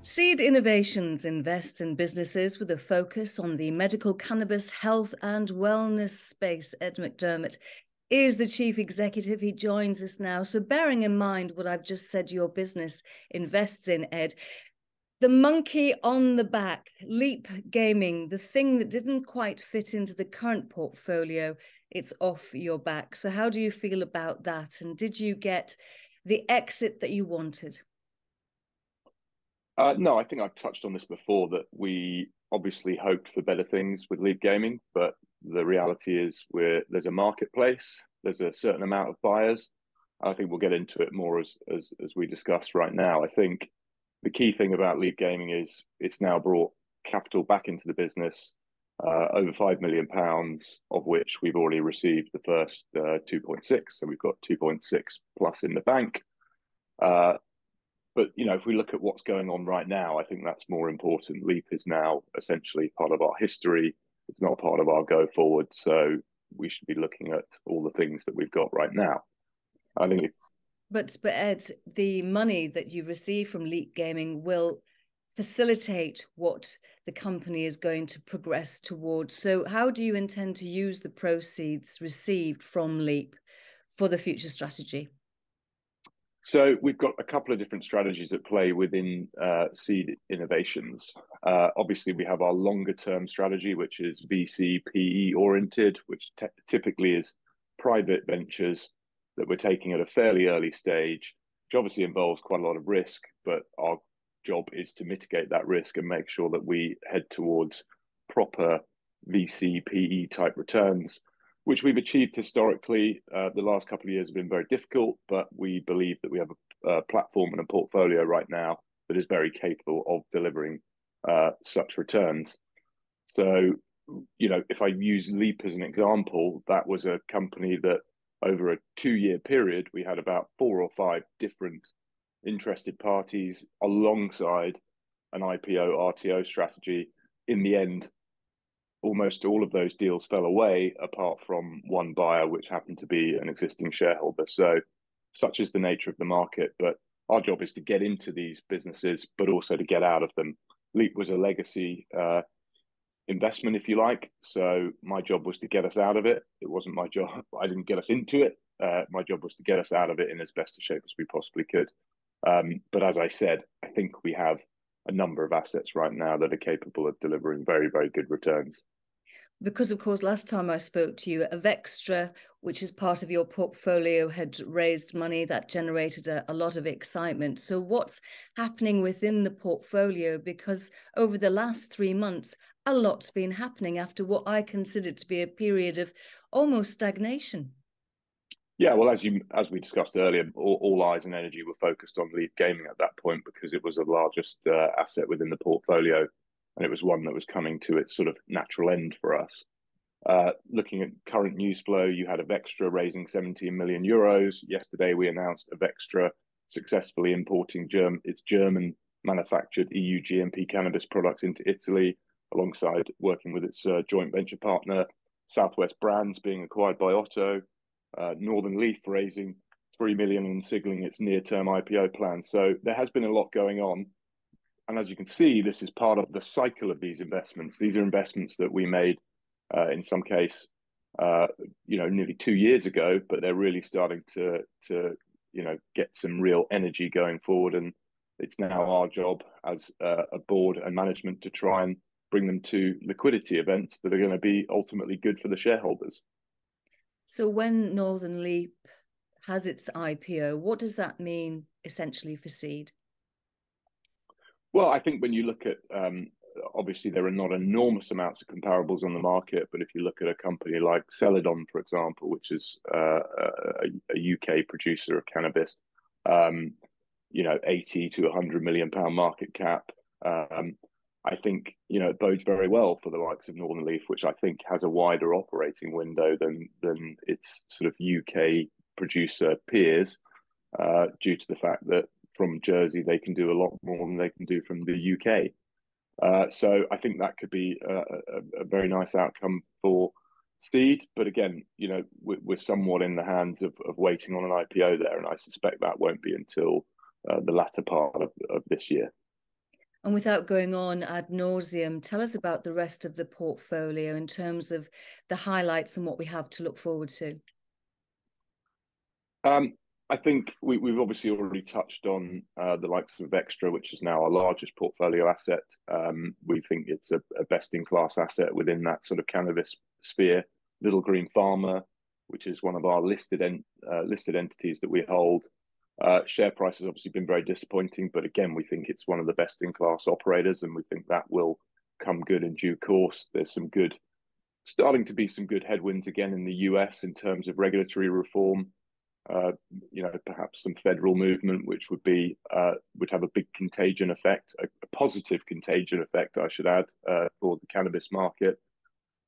Seed Innovations invests in businesses with a focus on the medical cannabis, health and wellness space. Ed McDermott is the chief executive. He joins us now. So bearing in mind what I've just said your business invests in, Ed, the monkey on the back, Leap Gaming, the thing that didn't quite fit into the current portfolio, it's off your back. So how do you feel about that? And did you get the exit that you wanted? No, I think I've touched on this before that we obviously hoped for better things with Leaf Gaming, but the reality is there's a marketplace, there's a certain amount of buyers. I think we'll get into it more as we discuss right now. I think the key thing about Leaf Gaming is it's now brought capital back into the business, over £5 million, of which we've already received the first 2.6. So we've got 2.6 plus in the bank. Uh, but if we look at what's going on right now, I think that's more important. Leap is now essentially part of our history. It's not part of our go forward. So we should be looking at all the things that we've got right now. I think it's But Ed, the money that you receive from Leap Gaming will facilitate what the company is going to progress towards. So how do you intend to use the proceeds received from Leap for the future strategy? so we've got a couple of different strategies at play within Seed Innovations. Obviously, we have our longer term strategy, which is VC PE oriented, which typically is private ventures that we're taking at a fairly early stage, which obviously involves quite a lot of risk, but our job is to mitigate that risk and make sure that we head towards proper VC PE type returns, which we've achieved historically. The last couple of years have been very difficult, but we believe that we have a platform and a portfolio right now that is very capable of delivering such returns. So, if I use Leap as an example, that was a company that over a 2-year period, we had about 4 or 5 different interested parties alongside an IPO RTO strategy. In the end, almost all of those deals fell away, apart from one buyer, which happened to be an existing shareholder. So, such is the nature of the market. But our job is to get into these businesses, but also to get out of them. Leap was a legacy investment, if you like. So, my job was to get us out of it. It wasn't my job. I didn't get us into it. My job was to get us out of it in as best a shape as we possibly could. But as I said, I think we have a number of assets right now that are capable of delivering very, very good returns. Because, of course, last time I spoke to you, Avextra, which is part of your portfolio, had raised money that generated a lot of excitement. So what's happening within the portfolio? Because over the last 3 months, a lot's been happening after what I consider to be a period of almost stagnation. Yeah, well, as we discussed earlier, all eyes and energy were focused on Leaf Gaming at that point because it was the largest asset within the portfolio, and it was one that was coming to its sort of natural end for us. Looking at current news flow, you had Avextra raising 17 million euros. Yesterday, we announced Avextra successfully importing its German manufactured EU GMP cannabis products into Italy, alongside working with its joint venture partner, Southwest Brands, being acquired by Otto. Northern Leaf raising 3 million and signaling its near-term IPO plans. So there has been a lot going on. And as you can see, this is part of the cycle of these investments. These are investments that we made in some case, nearly 2 years ago, but they're really starting to get some real energy going forward. And it's now our job as a board and management to try and bring them to liquidity events that are going to be ultimately good for the shareholders. So when Northern Leap has its IPO, what does that mean essentially for Seed? Well, I think when you look at obviously there are not enormous amounts of comparables on the market, but if you look at a company like Celadon, for example, which is a UK producer of cannabis, 80 to 100 million pound market cap. I think it bodes very well for the likes of Northern Leaf, which I think has a wider operating window than its sort of UK producer peers, due to the fact that from Jersey they can do a lot more than they can do from the UK. So I think that could be a very nice outcome for Steed. But again, we're somewhat in the hands of waiting on an IPO there, and I suspect that won't be until the latter part of this year. And without going on ad nauseum, tell us about the rest of the portfolio in terms of the highlights and what we have to look forward to. I think we've obviously already touched on the likes of Extra, which is now our largest portfolio asset. We think it's a best-in-class asset within that sort of cannabis sphere. Little Green Pharma, which is one of our listed entities that we hold. Share price has obviously been very disappointing, but again, we think it's one of the best-in-class operators, and we think that will come good in due course. There's starting to be some good headwinds again in the US in terms of regulatory reform. Perhaps some federal movement, which would have a big contagion effect, a positive contagion effect, I should add, for the cannabis market.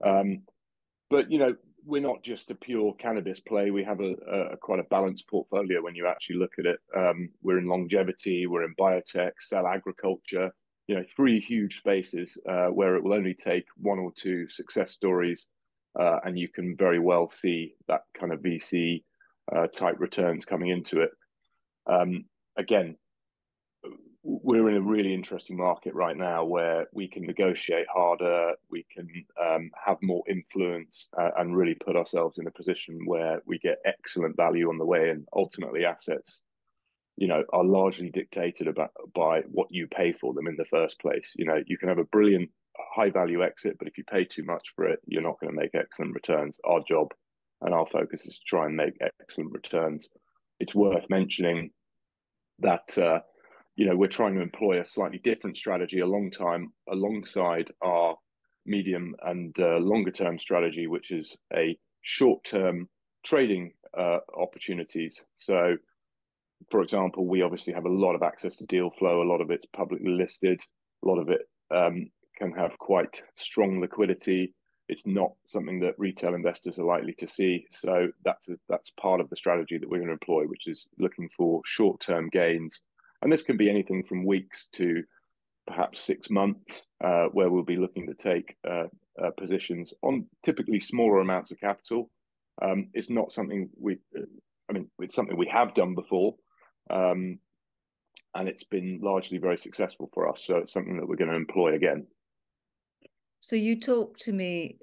But we're not just a pure cannabis play. We have a quite a balanced portfolio when you actually look at it. We're in longevity, we're in biotech, cell agriculture. Three huge spaces where it will only take one or two success stories, and you can very well see that kind of VC type returns coming into it. Again, we're in a really interesting market right now where we can negotiate harder, we can have more influence, and really put ourselves in a position where we get excellent value on the way. And ultimately, assets, are largely dictated by what you pay for them in the first place. You can have a brilliant high value exit, but if you pay too much for it, you're not going to make excellent returns. Our job and our focus is to try and make excellent returns. It's worth mentioning that we're trying to employ a slightly different strategy alongside our medium and longer term strategy, which is a short term trading opportunities. So, for example, we obviously have a lot of access to deal flow. A lot of it's publicly listed. A lot of it can have quite strong liquidity. It's not something that retail investors are likely to see. So that's part of the strategy that we're going to employ, which is looking for short-term gains. And this can be anything from weeks to perhaps 6 months, where we'll be looking to take positions on typically smaller amounts of capital. It's not something it's something we have done before, and it's been largely very successful for us. So it's something that we're going to employ again. So you talk to me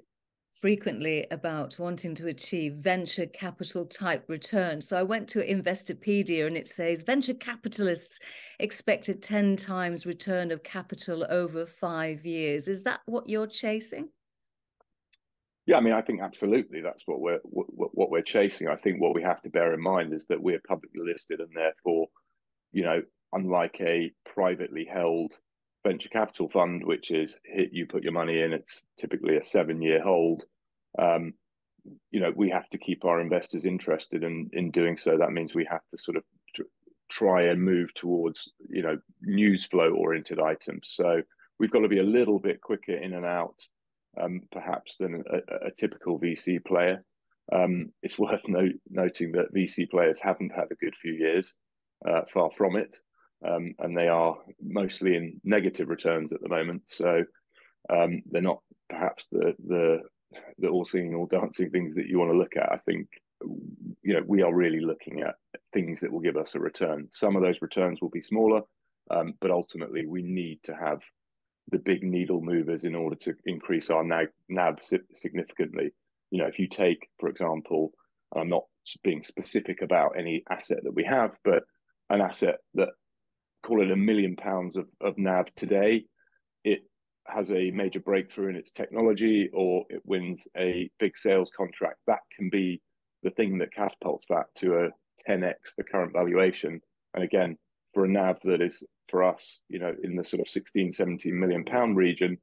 frequently about wanting to achieve venture capital type return. So I went to Investopedia and it says venture capitalists expect a 10 times return of capital over 5 years. Is that what you're chasing? Yeah, I think absolutely that's what we're chasing. I think what we have to bear in mind is that we're publicly listed, and therefore, unlike a privately held venture capital fund, which is you put your money in, it's typically a 7-year hold. We have to keep our investors interested, and in doing so, that means we have to sort of try and move towards news flow oriented items. So we've got to be a little bit quicker in and out, perhaps, than a typical VC player. It's worth noting that VC players haven't had a good few years, far from it. And they are mostly in negative returns at the moment. So they're not perhaps the all singing, all dancing things that you want to look at. I think, we are really looking at things that will give us a return. Some of those returns will be smaller, but ultimately we need to have the big needle movers in order to increase our NAV significantly. If you take, for example, I'm not being specific about any asset that we have, but an asset that, call it £1 million of NAV today, it has a major breakthrough in its technology, or it wins a big sales contract. That can be the thing that catapults that to a 10x the current valuation. And again, for a NAV that is, for us, in the sort of 16-17 million pound region,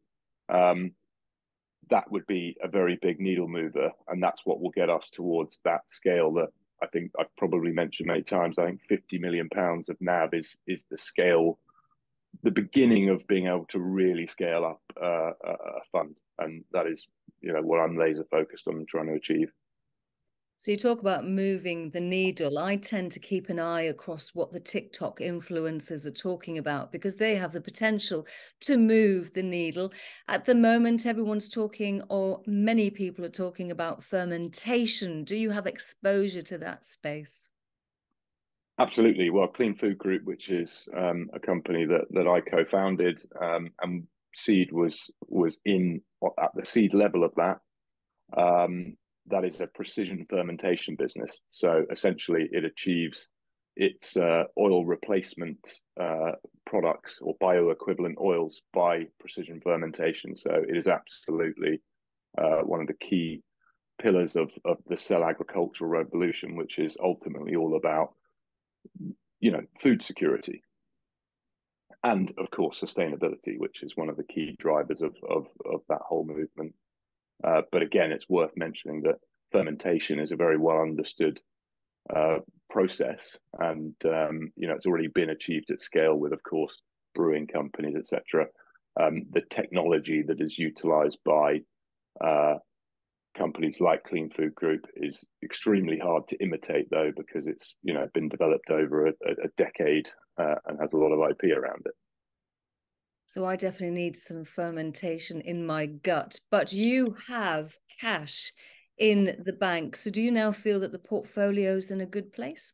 that would be a very big needle mover, and that's what will get us towards that scale that I think I've probably mentioned many times. I think £50 million of NAV is the scale, the beginning of being able to really scale up a fund, and that is what I'm laser focused on trying to achieve. So you talk about moving the needle. I tend to keep an eye across what the TikTok influencers are talking about, because they have the potential to move the needle. At the moment, everyone's talking, or many people are talking about fermentation. Do you have exposure to that space? Absolutely. Well, Clean Food Group, which is a company that I co-founded, and seed was in at the seed level of that. That is a precision fermentation business. So essentially, it achieves its oil replacement products or bioequivalent oils by precision fermentation. So it is absolutely one of the key pillars of the cell agricultural revolution, which is ultimately all about food security and of course sustainability, which is one of the key drivers of that whole movement. But again, it's worth mentioning that fermentation is a very well understood process, and it's already been achieved at scale with, of course, brewing companies, etc. The technology that is utilized by companies like Clean Food Group is extremely hard to imitate, though, because it's been developed over a decade and has a lot of IP around it. So I definitely need some fermentation in my gut. But you have cash in the bank. So do you now feel that the portfolio is in a good place?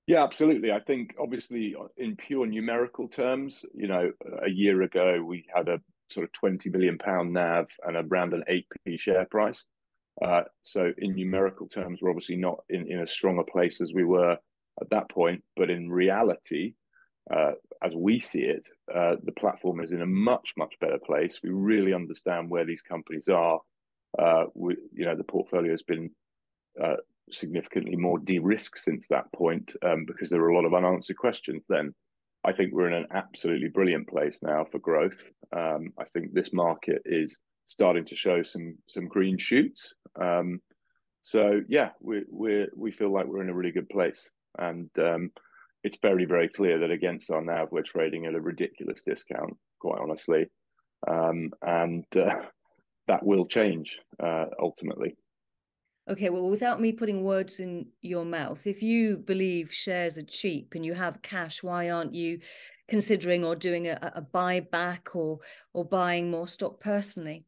Yeah, absolutely. I think obviously in pure numerical terms, a year ago we had a sort of £20 million NAV and around an 8p share price. So in numerical terms, we're obviously not in a stronger place as we were at that point. But in reality, as we see it, the platform is in a much, much better place. We really understand where these companies are. The portfolio has been significantly more de-risked since that point, because there were a lot of unanswered questions then. I think we're in an absolutely brilliant place now for growth. I think this market is starting to show some green shoots. So yeah, we feel like we're in a really good place, and it's very, very clear that against our NAV we're trading at a ridiculous discount, quite honestly, and that will change ultimately. Okay, well, without me putting words in your mouth, if you believe shares are cheap and you have cash, why aren't you considering or doing a buyback or buying more stock personally?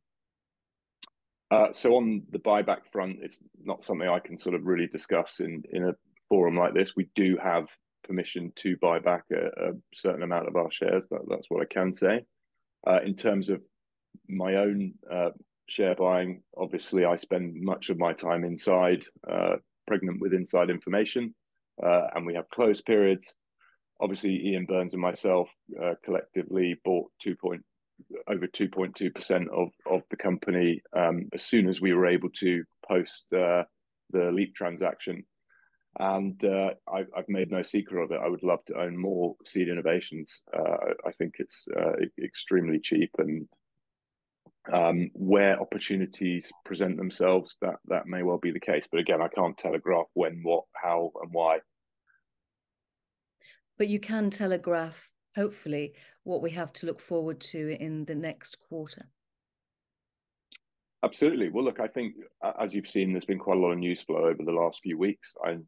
So on the buyback front, it's not something I can sort of really discuss in a forum like this. We do have permission to buy back a certain amount of our shares. That's what I can say. In terms of my own share buying, obviously I spend much of my time inside, pregnant with inside information, and we have closed periods. Obviously, Ian Burns and myself collectively bought over 2.2% of the company as soon as we were able to post the Leap transaction. And I've made no secret of it. I would love to own more Seed Innovations. I think it's extremely cheap, and where opportunities present themselves, that may well be the case. But again, I can't telegraph when, what, how, and why. But you can telegraph, hopefully, what we have to look forward to in the next quarter. Absolutely. Well, look, I think, as you've seen, there's been quite a lot of news flow over the last few weeks. I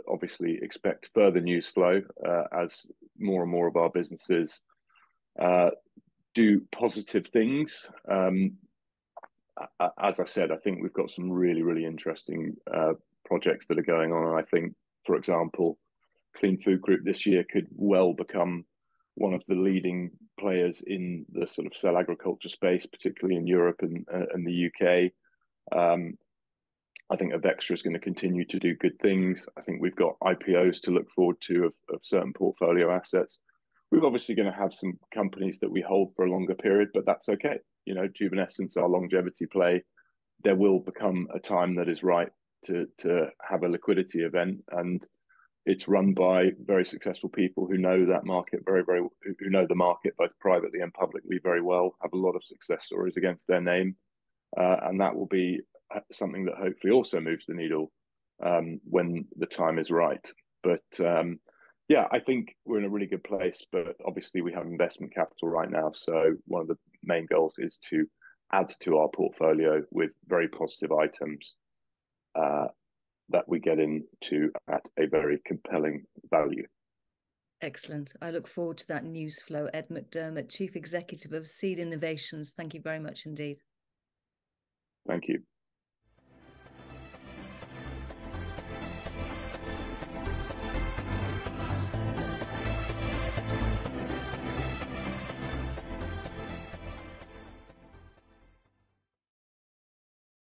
obviously expect further news flow as more and more of our businesses do positive things. As I said, I think we've got some really, really interesting projects that are going on. And I think, for example, Clean Food Group this year could well become one of the leading players in the sort of cell agriculture space, particularly in Europe and the UK. I think Avextra is going to continue to do good things. I think we've got IPOs to look forward to of certain portfolio assets. We're obviously going to have some companies that we hold for a longer period, but that's okay. Juvenescence, our longevity play, there will become a time that is right to have a liquidity event, and it's run by very successful people who know that market who know the market both privately and publicly very well, have a lot of success stories against their name, and that will be something that hopefully also moves the needle when the time is right. But yeah, I think we're in a really good place, but obviously we have investment capital right now. So one of the main goals is to add to our portfolio with very positive items that we get into at a very compelling value. Excellent. I look forward to that news flow. Ed McDermott, Chief Executive of Seed Innovations. Thank you very much indeed. Thank you.